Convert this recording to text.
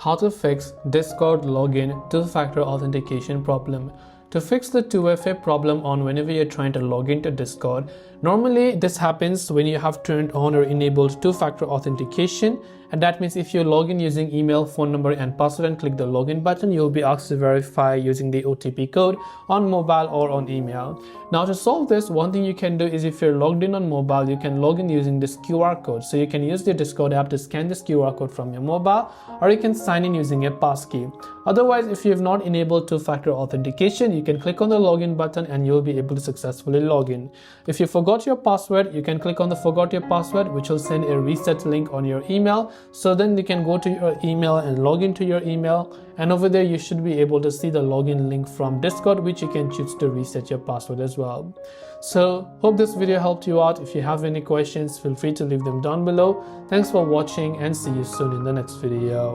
How to fix Discord login two-factor authentication problem. To fix the 2FA problem on whenever you're trying to log into Discord, normally this happens when you have turned on or enabled two-factor authentication, and that means if you log in using email, phone number and password and click the login button, you'll be asked to verify using the OTP code on mobile or on email. Now to solve this, one thing you can do is if you're logged in on mobile, you can log in using this QR code. So you can use the Discord app to scan this QR code from your mobile, or you can sign in using a passkey. Otherwise, if you have not enabled two-factor authentication, you can click on the login button and you'll be able to successfully log in. If you forgot your password, you can click on the forgot your password, which will send a reset link on your email. So then you can go to your email and log into your email, and over there you should be able to see the login link from Discord, which you can choose to reset your password as well. So hope this video helped you out. If you have any questions, feel free to leave them down below. Thanks for watching and see you soon in the next video.